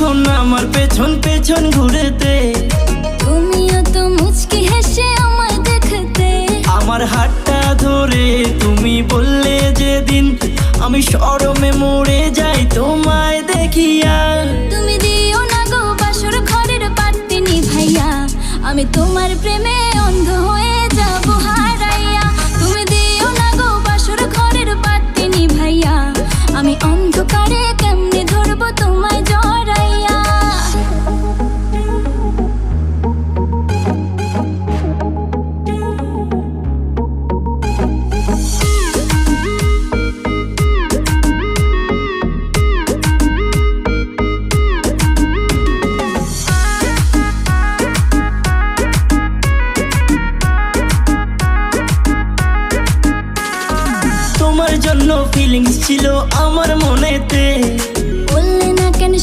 এখন আমার পেছন পেছন ঘুরেতে। তুমিও তো মুচকি হেসে আমায় দেখতে। আমার হাতটা ধরে তুমি বললে যেদিন, আমি শরমে মরে যাই তোমায় দেখিয়া। তুমি দিও না গো বাসর ঘরের বাতি নিভাইয়া, আমি তোমার প্রেম